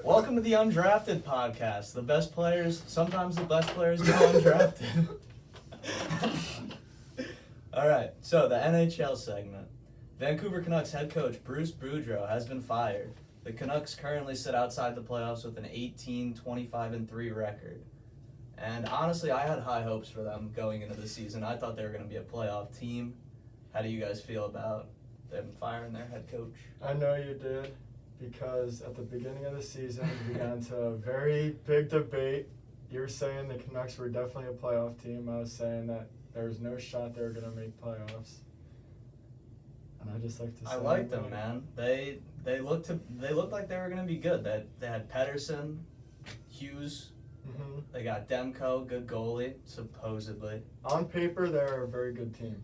Welcome to the Undrafted podcast. The best players, sometimes the best players go undrafted. All right, so the NHL segment. Vancouver Canucks head coach Bruce Boudreau has been fired. The Canucks currently sit outside the playoffs with an 18-25-3 record. And honestly, I had high hopes for them going into the season. I thought they were going to be a playoff team. How do you guys feel about them firing their head coach? I know you did, because at the beginning of the season, we got into a very big debate. You were saying the Canucks were definitely a playoff team. I was saying that there was no shot they were going to make playoffs. And I just like to say, I liked them, man. They looked like they were going to be good. They had Pettersson, Hughes. Mm-hmm. They got Demko, good goalie, supposedly. On paper, they're a very good team.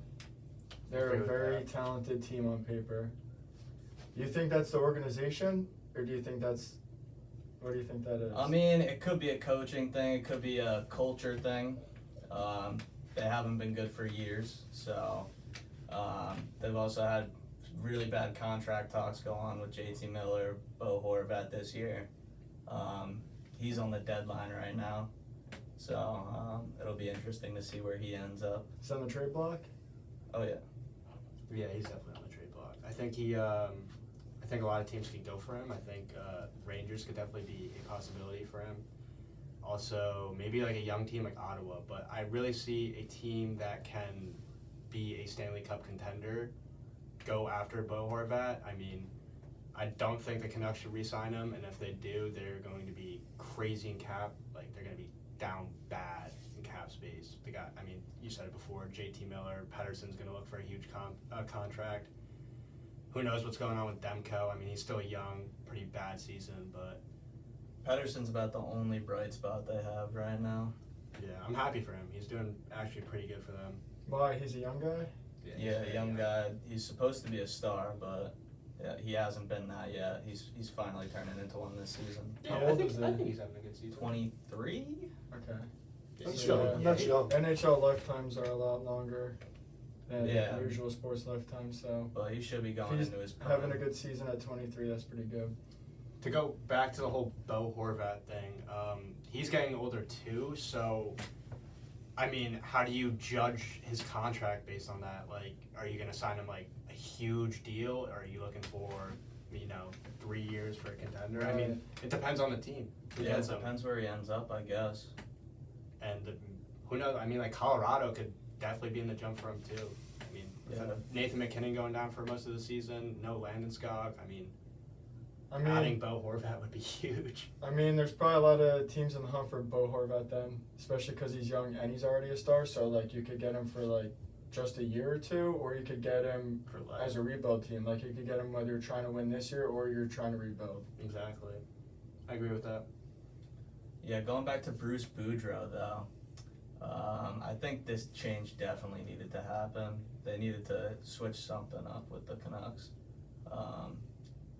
They're a very talented team on paper. Do you think that's the organization, or do you think that's... What do you think that is? I mean, it could be a coaching thing. It could be a culture thing. They haven't been good for years, so they've also had really bad contract talks go on with JT Miller, Bo Horvat this year. He's on the deadline right now, so it'll be interesting to see where he ends up. Is that on the trade block? Oh, yeah. Yeah, he's definitely on the trade block. I think I think a lot of teams could go for him. I think Rangers could definitely be a possibility for him. Also, maybe like a young team like Ottawa, but I really see a team that can be a Stanley Cup contender go after Bo Horvat. I mean, I don't think the Canucks should re-sign him, and if they do, they're going to be crazy in cap. Like, they're going to be down bad in cap space. They got, I mean, you said it before, JT Miller, Pettersson's going to look for a huge contract. Who knows what's going on with Demko? I mean, he's still young, pretty bad season, but... Pettersson's about the only bright spot they have right now. Yeah, I'm happy for him. He's doing actually pretty good for them. Why? He's a young guy? Yeah, young guy. He's supposed to be a star, but yeah, he hasn't been that yet. He's finally turning into one this season. Yeah, How old is I he? think he's having a good season. 23? Okay. He's So, young. yeah, He's NHL lifetimes are a lot longer than Yeah. usual sports lifetimes, so But he should be if going he's into his prime. having a good season at 23, that's pretty good. To go back to the whole Bo Horvat thing, he's getting older too, so, I mean, how do you judge his contract based on that? Like, are you going to sign him, like, a huge deal, or are you looking for, 3 years for a contender? I mean, it depends on the team. Who Yeah, gets it him. depends where he ends up, I guess. And who knows? I mean, like, Colorado could definitely be in the jump for him too. I mean, with Yeah. Nathan McKinnon going down for most of the season, no Landeskog. I mean, I adding mean, Bo Horvat would be huge. there's probably a lot of teams in the hunt for Bo Horvat then, especially because he's young and he's already a star. So like, you could get him for like just a year or two, or you could get him For less. as a rebuild team. Like, you could get him whether you're trying to win this year or you're trying to rebuild. Exactly. I agree with that. Yeah, going back to Bruce Boudreau, though, I think this change definitely needed to happen. They needed to switch something up with the Canucks.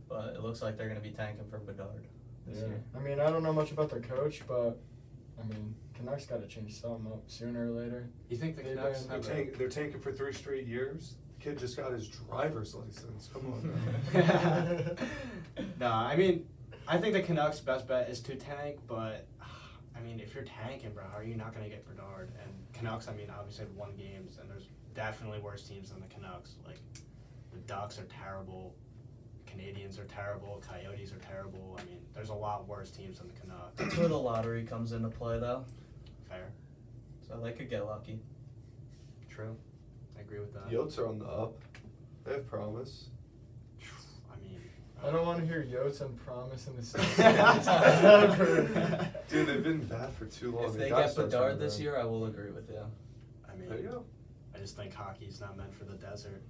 But it looks like they're going to be tanking for Bedard this year. I mean, I don't know much about their coach, but I mean, Canucks got to change something up sooner or later. You think the They've Canucks been- have They're tanking for 3 straight years. The kid just got his driver's license. Come on. No, I mean, I think the Canucks' best bet is to tank, but I mean, if you're tanking, bro, how are you not going to get Bedard? And Canucks, I mean, obviously have won games, and there's definitely worse teams than the Canucks. Like, the Ducks are terrible, Canadians are terrible, Coyotes are terrible. I mean, there's a lot worse teams than the Canucks. That's where the lottery comes into play, though. Fair. So they could get lucky. True. I agree with that. Yotes are on the up. They have promise. I mean, I don't want to hear Yotes and Promise in the same sentence. Never. Dude, they've been bad for too long. If they gotta get start Bedard turning this around. year, I will agree with you. I mean, There you go. I just think hockey's not meant for the desert.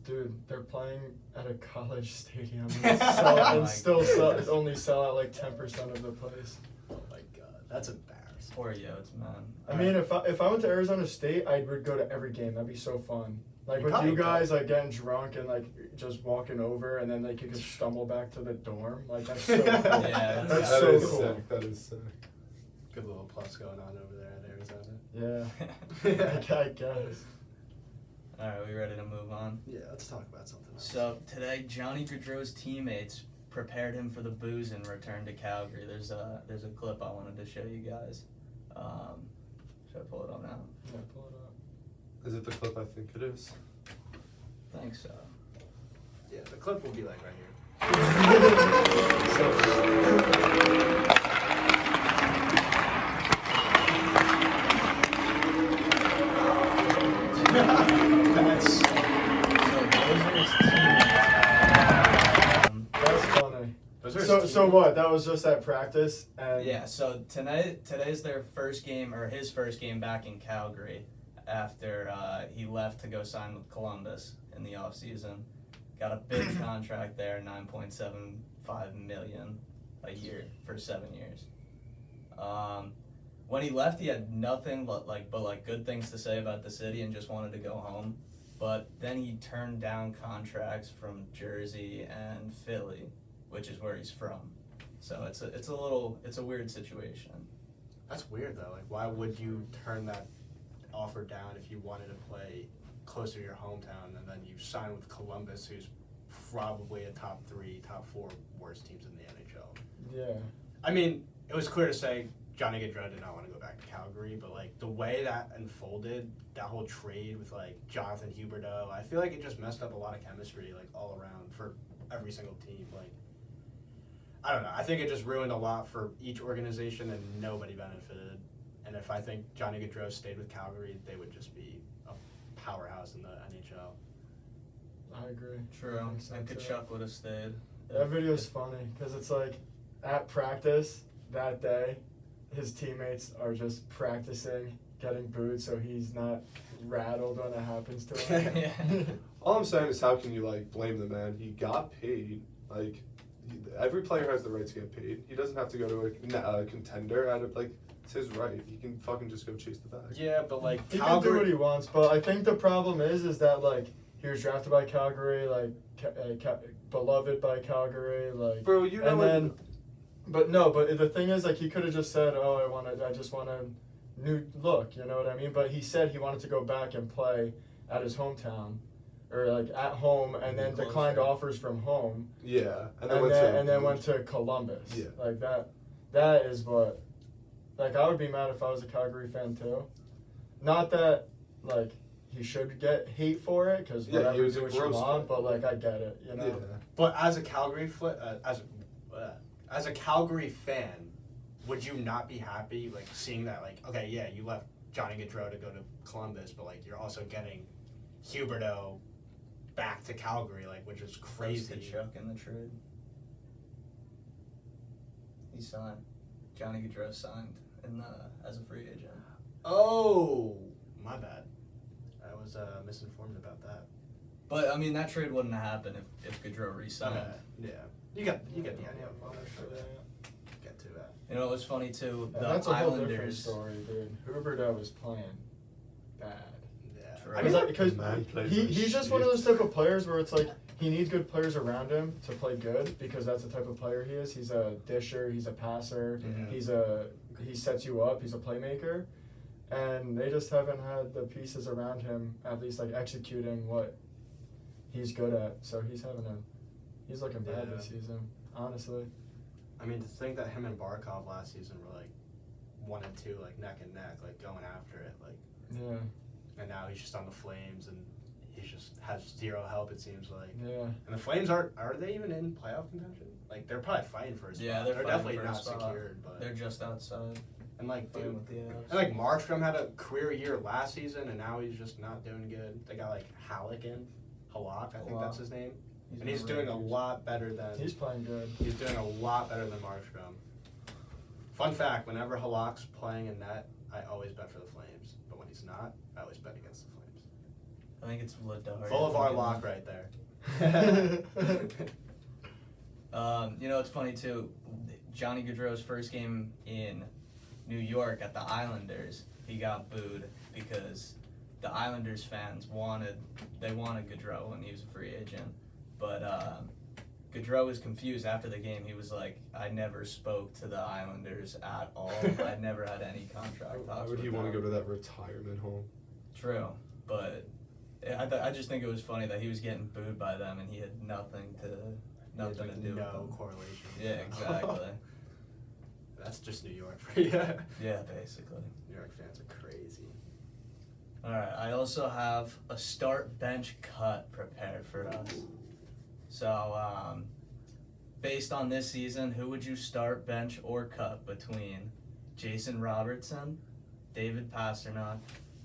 Dude, they're playing at a college stadium Oh my goodness. only sell out like 10% of the place. Oh my god, that's embarrassing. Poor Yotes, man. I mean, if I went to Arizona State, I would go to every game. That'd be so fun. Like, You with probably you guys, like, getting drunk and, like, just walking over, and then, like, you could stumble back to the dorm. Like, that's so cool. Yeah, that's That so is cool. sick. That is sick. Good little plus going on over there at Arizona. Yeah, I guess. All right, we ready to move on? Yeah, let's talk about something else. So today, Johnny Gaudreau's teammates prepared him for the booze and returned to Calgary. There's a clip I wanted to show you guys. Should I pull it up now? Yeah, pull it up. Is it the clip I think it is? I think so. Yeah, the clip will be like right here. That's so those are his teammates. That's funny. Those are his So team- what? That was just at practice, and Yeah, so today's their first game, or his first game back in Calgary after he left to go sign with Columbus in the offseason. Got a big contract there, $9.75 million a year for 7 years. When he left, he had nothing but good things to say about the city and just wanted to go home. But then he turned down contracts from Jersey and Philly, which is where he's from. So it's a weird situation. That's weird though. Like, why would you turn that offer down if you wanted to play closer to your hometown, and then you sign with Columbus, who's probably a top 3, top 4 worst teams in the NHL? yeah, I mean, it was clear to say Johnny Gaudreau did not want to go back to Calgary, but like the way that unfolded, that whole trade with like Jonathan Huberdeau, I feel like it just messed up a lot of chemistry like all around for every single team. Like, I don't know. I think it just ruined a lot for each organization and nobody benefited. And if I think Johnny Gaudreau stayed with Calgary, they would just be a powerhouse in the NHL. I agree. True. I think so, And too. Kachuk would have stayed. That video's funny because it's like at practice that day, his teammates are just practicing getting booed, so he's not rattled when it happens to him. Yeah. All I'm saying is, how can you like blame the man? He got paid. Like, every player has the right to get paid. He doesn't have to go to a contender. It's his right. He can fucking just go chase the bag. Yeah, but like He can do what he wants, but I think the problem is that like he was drafted by Calgary, like beloved by Calgary, like. Bro, you know And what- then, but the thing is, like, he could have just said, "Oh, I just want a new look," you know what I mean? But he said he wanted to go back and play at his hometown, or like at home, and then Closer. declined offers from home, Yeah, and then went to Columbus. Yeah. Like that. That is what. Like, I would be mad if I was a Calgary fan too. Not that like he should get hate for it, because Yeah, he whatever, was do a what you gross want. fan. But like, I get it, you know. Yeah. But as a Calgary as a Calgary fan, would you not be happy like seeing that? Like, okay, yeah, you left Johnny Gaudreau to go to Columbus, but like you're also getting Huberdeau back to Calgary, like, which is crazy. Kachuk in the trade. He signed. Johnny Gaudreau signed as a free agent. Oh, my bad. I was misinformed about that. But I mean, that trade wouldn't have happened if Gaudreau re-signed. Yeah, you get the idea. Get to that. You know, it was funny too. Yeah, The that's a whole different Islanders. story, dude. Huberdeau was playing bad. Yeah, True. I mean, like, Because Man plays he's like just one of those shit. type of players where it's like he needs good players around him to play good, because that's the type of player he is. He's a disher, he's a passer, Mhm. he sets you up, he's a playmaker, and they just haven't had the pieces around him at least like executing what he's good at. So he's looking bad this season, honestly. I mean, to think that him and Barkov last season were like 1 and 2, like neck and neck, like going after it, like, Yeah, and now he's just on the Flames and he just has zero help, it seems like. yeah. And the Flames are they even in playoff contention? Like, they're probably fighting for a spot. Yeah, they're fighting definitely for a not spot. secured, but They're just outside. and like, Fighting dude, with the Avs. and like Markstrom had a career year last season, and now he's just not doing good. They got like Halleck, I think that's his name, and he's doing a lot better than He's playing good. He's doing a lot better than Markstrom. Fun fact, whenever Halak's playing in net, I always bet for the Flames. But when he's not, I always bet against the Flames. I think it's Vladar. Bolivar lock right there. You know, it's funny too. Johnny Gaudreau's first game in New York at the Islanders, he got booed because the Islanders fans wanted Gaudreau when he was a free agent. But Gaudreau was confused after the game. He was like, "I never spoke to the Islanders at all. I never had any contract Why talks would with he want to them." go to that retirement home? True, but I just think it was funny that he was getting booed by them and he had nothing There's, to do with no them. correlation. Yeah, exactly. That's just New York for you. Yeah, basically. New York fans are crazy. All right, I also have a start bench cut prepared for us. So, based on this season, who would you start, bench, or cut between Jason Robertson, David Pastrnak,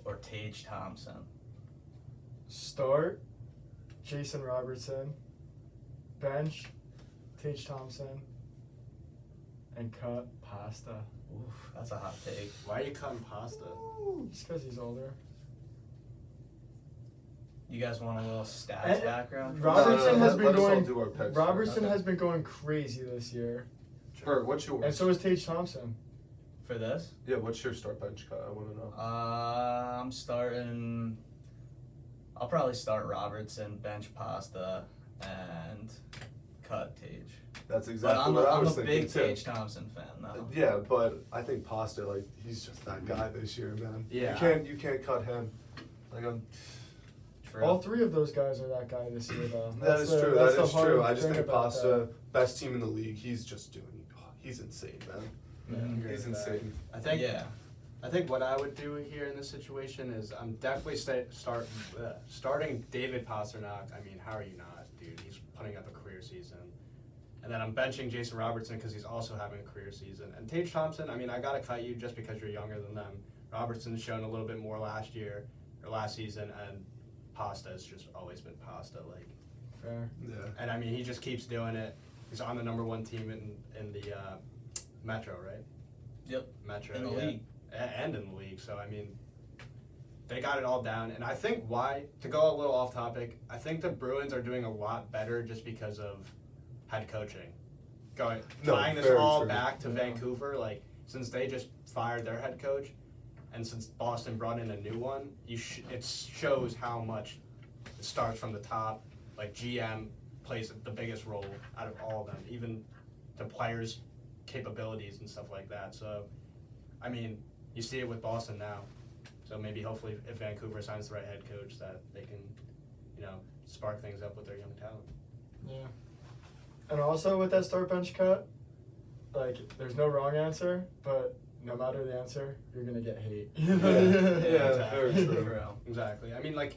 or Tage Thompson? Start, Jason Robertson. Bench, Tage Thompson. And cut, Pasta. Oof, that's a hot take. Why are you cutting Pasta? Just because he's older. You guys want a little stats And- background? Robertson has been let us all going. do our picks. Robertson Okay. has been going crazy this year, Bert, what's yours? and so is Tage Thompson. For this? Yeah, what's your start bench cut? I want to know. I'm starting. I'll probably start Robertson, bench Pasta, and cut Tage. That's But exactly I'm what I a was thinking big too. Tage Thompson fan, though. Yeah, but I think Pasta, like, he's just that guy this year, man. Yeah. You can't cut him. Like, True. All three of those guys are that guy this year, though. that is true. That's That the is hard true. I just thing think about Pasta, best team in the league. He's just doing. He's insane, man. Mhm. He's insane. I think. Yeah. I think what I would do here in this situation is I'm definitely starting David Pastrnak. I mean, how are you not, dude? He's putting up a career season. And then I'm benching Jason Robertson because he's also having a career season. And Tage Thompson, I mean, I got to cut you just because you're younger than them. Robertson's shown a little bit more last season, and Pasta has just always been Pasta. Like, Fair. Yeah. and I mean, he just keeps doing it. He's on the #1 team in the Metro, right? Yep. Metro In the yeah. league. And in the league. So I mean, they got it all down. And I think to go a little off topic, I think the Bruins are doing a lot better just because of head coaching. Tying this very all true. back to Yeah. Vancouver, like since they just fired their head coach, and since Boston brought in a new one, it shows how much it starts from the top. Like GM plays the biggest role out of all of them, even the players' capabilities and stuff like that. So, I mean, you see it with Boston now. So maybe hopefully if Vancouver signs the right head coach that they can, spark things up with their young talent. Yeah. And also with that start bench cut, like there's no wrong answer, but no matter the answer, you're gonna get hate. Yeah, very exactly. true. Exactly. I mean, like,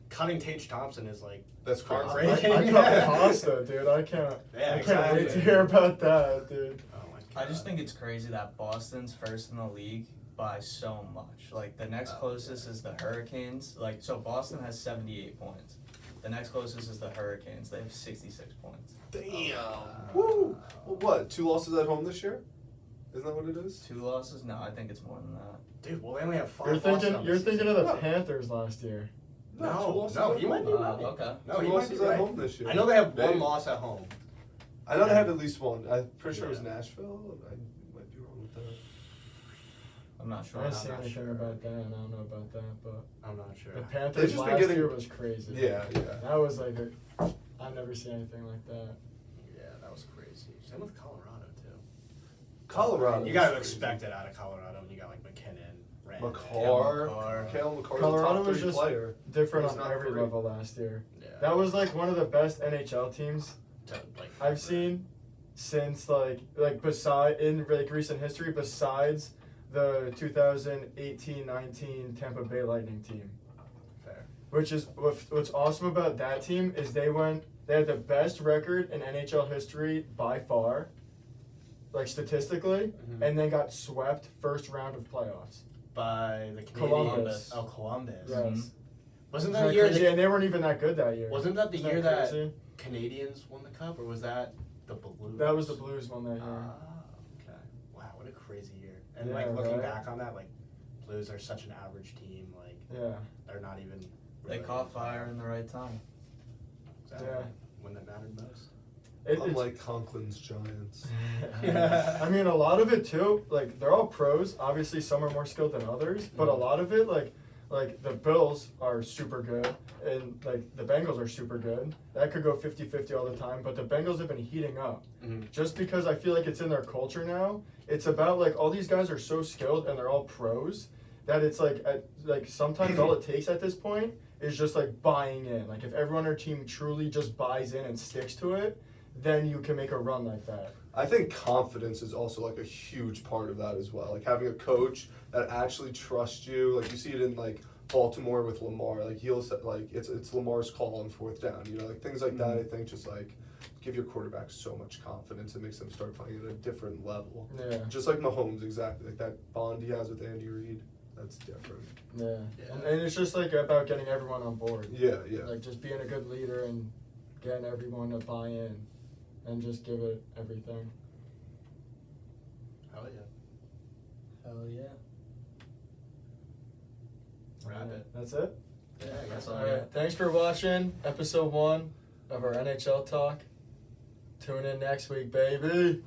cutting Tage Thompson is like That's crazy. heartbreaking. I cut Pasta, dude. I can't Yeah, wait to exactly. hear about that, dude. Oh my God. I just think it's crazy that Boston's first in the league by so much. Like, the next closest is the Hurricanes. Like, so Boston has 78 points. The next closest is the Hurricanes. They have 66 points. Damn. Woo. Well, what? 2 losses at home this year? Isn't that what it is? 2 losses? No, I think it's more than that. Dude, well, they only have 5 You're losses thinking on you're the thinking season. of the No. Panthers last year. No, 2 No, losses no, at he might home. be right. Okay. No, 2 he might losses be at right. home this year. I know they have Big. 1 loss at home. I know they have at least one. I'm pretty sure it was Yeah. Nashville. I might be wrong with that. I'm not sure. I didn't I'm see not anything sure. about that, and I don't know about that, but I'm not sure. the They've Panthers just been last getting- year was crazy. Yeah. That was like I've never seen anything like that. Yeah, that was crazy. Same with Colorado, too. Colorado. You gotta expect it out of Colorado when you got, like, McKinnon, Rand. Kale McCarr, Colorado top was 3 just player. different He's on not every free. level last year. Yeah. That was like one of the best NHL teams Like, I've seen since like in recent history, besides the 2018-19 Tampa Bay Lightning team. Fair. What's awesome about that team is they had the best record in NHL history by far, like statistically, Mhm. and then got swept first round of playoffs. By the Canadiens. Columbus. Oh, Columbus. Yes. Mhm. Wasn't Isn't that the that year crazy? the And they weren't even that good that year. Wasn't that the Isn't year that crazy? Canadians won the cup, or was that the Blues? That was the Blues one that year. Ah, okay. Wow, what a crazy year. And Yeah, like looking right? back on that, like Blues are such an average team. Like Yeah. they're not even. They really caught on fire in the right time. Exactly. Yeah. When that mattered most. Unlike Conklin's Giants. I mean, a lot of it too. Like they're all pros. Obviously, some are more skilled than others, but a lot of it, like the Bills are super good, and like the Bengals are super good. That could go 50-50 all the time, but the Bengals have been heating up. Mhm. Just because I feel like it's in their culture now. It's about like all these guys are so skilled and they're all pros that it's like sometimes all it takes at this point is just like buying in. Like if everyone on our team truly just buys in and sticks to it, then you can make a run like that. I think confidence is also like a huge part of that as well. Like having a coach that actually trusts you. Like you see it in like Baltimore with Lamar. Like he'll say, like it's Lamar's call on 4th down. You know, like things like that. I think just like give your quarterback so much confidence. It makes them start playing at a different level. Yeah. Just like Mahomes, exactly. Like that bond he has with Andy Reid. That's different. Yeah. And it's just like about getting everyone on board. Yeah, yeah. Like just being a good leader and getting everyone to buy in and just give it everything. Hell yeah. Hell yeah. Wrap it. That's it? Yeah, I guess so. Alright, thanks for watching episode 1 of our NHL talk. Tune in next week, baby.